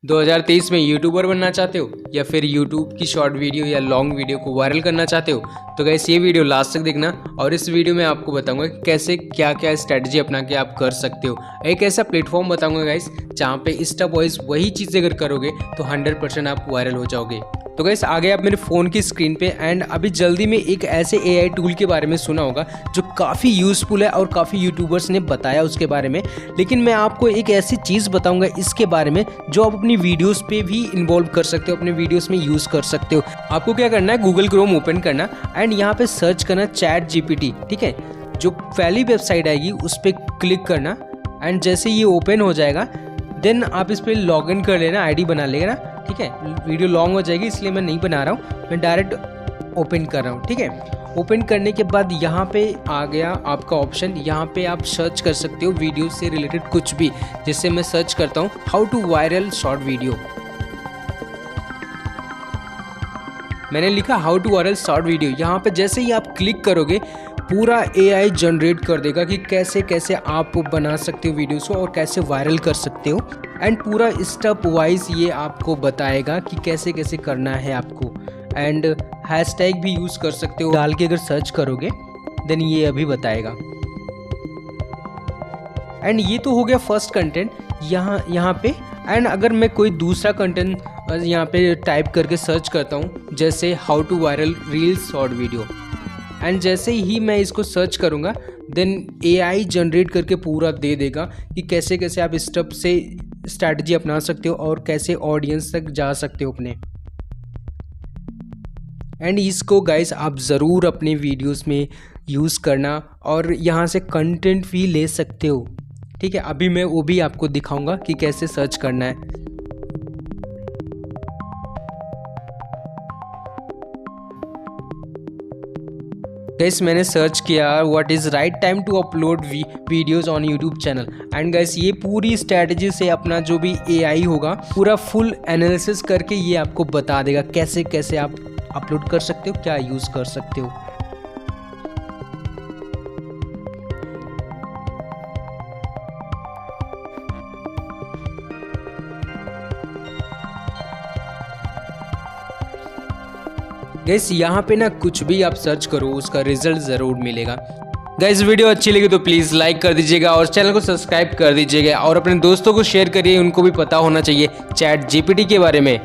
2023 में यूट्यूबर बनना चाहते हो या फिर यूट्यूब की शॉर्ट वीडियो या लॉन्ग वीडियो को वायरल करना चाहते हो तो गाइस ये वीडियो लास्ट तक देखना। और इस वीडियो में आपको बताऊंगा कि कैसे क्या क्या स्ट्रेटजी अपना के आप कर सकते हो। एक ऐसा प्लेटफॉर्म बताऊंगा गाइस जहाँ पे स्टेप वाइज वही चीज़ें अगर करोगे तो 100% आप वायरल हो जाओगे। तो गाइस आ गए आप मेरे फ़ोन की स्क्रीन पे एंड अभी जल्दी में एक ऐसे AI टूल के बारे में सुना होगा जो काफ़ी यूज़फुल है और काफ़ी यूट्यूबर्स ने बताया उसके बारे में। लेकिन मैं आपको एक ऐसी चीज़ बताऊंगा इसके बारे में जो आप अपनी वीडियोस पे भी इन्वॉल्व कर सकते हो, अपने वीडियोस में यूज़ कर सकते हो। आपको क्या करना है, गूगल क्रोम ओपन करना एंड यहाँ पे सर्च करना ChatGPT। ठीक है, जो पहली वेबसाइट आएगी उस पर क्लिक करना एंड जैसे ये ओपन हो जाएगा देन आप इस पर लॉग इन कर लेना, ID बना लेना। ठीक है, वीडियो लॉन्ग हो जाएगी इसलिए मैं नहीं बना रहा हूँ, मैं डायरेक्ट ओपन कर रहा हूँ। ठीक है, ओपन करने के बाद यहाँ पे आ गया आपका ऑप्शन, यहाँ पे आप सर्च कर सकते हो वीडियो से रिलेटेड कुछ भी। जैसे मैं सर्च करता हूँ how to viral short video, मैंने लिखा how to viral short video. यहाँ पे जैसे ही आप क्लिक करोगे पूरा AI जनरेट कर देगा कि कैसे कैसे आप बना सकते हो वीडियोस को और कैसे वायरल कर सकते हो एंड पूरा स्टेप वाइज ये आपको बताएगा कि कैसे कैसे करना है आपको। एंड हैशटैग भी यूज़ कर सकते हो डाल के, अगर सर्च करोगे देन ये अभी बताएगा। एंड ये तो हो गया फर्स्ट कंटेंट यहाँ पे। एंड अगर मैं कोई दूसरा कंटेंट यहाँ पे टाइप करके सर्च करता हूँ जैसे how to viral reels short video and जैसे ही मैं इसको सर्च करूँगा देन AI जनरेट करके पूरा दे देगा कि कैसे कैसे आप स्टेप से स्ट्रैटेजी अपना सकते हो और कैसे ऑडियंस तक जा सकते हो अपने। एंड इसको गाइस आप ज़रूर अपने वीडियोस में यूज़ करना और यहाँ से कंटेंट भी ले सकते हो। ठीक है, अभी मैं वो भी आपको दिखाऊंगा कि कैसे सर्च करना है। गाइस मैंने सर्च किया what is right time to upload videos on YouTube channel and guys ये पूरी स्ट्रैटेजी से अपना जो भी AI होगा पूरा फुल एनालिसिस करके ये आपको बता देगा कैसे कैसे आप अपलोड कर सकते हो, क्या यूज़ कर सकते हो। गाइस यहाँ पे ना कुछ भी आप सर्च करो उसका रिजल्ट ज़रूर मिलेगा। गाइस वीडियो अच्छी लगी तो प्लीज़ लाइक कर दीजिएगा और चैनल को सब्सक्राइब कर दीजिएगा और अपने दोस्तों को शेयर करिए, उनको भी पता होना चाहिए ChatGPT के बारे में।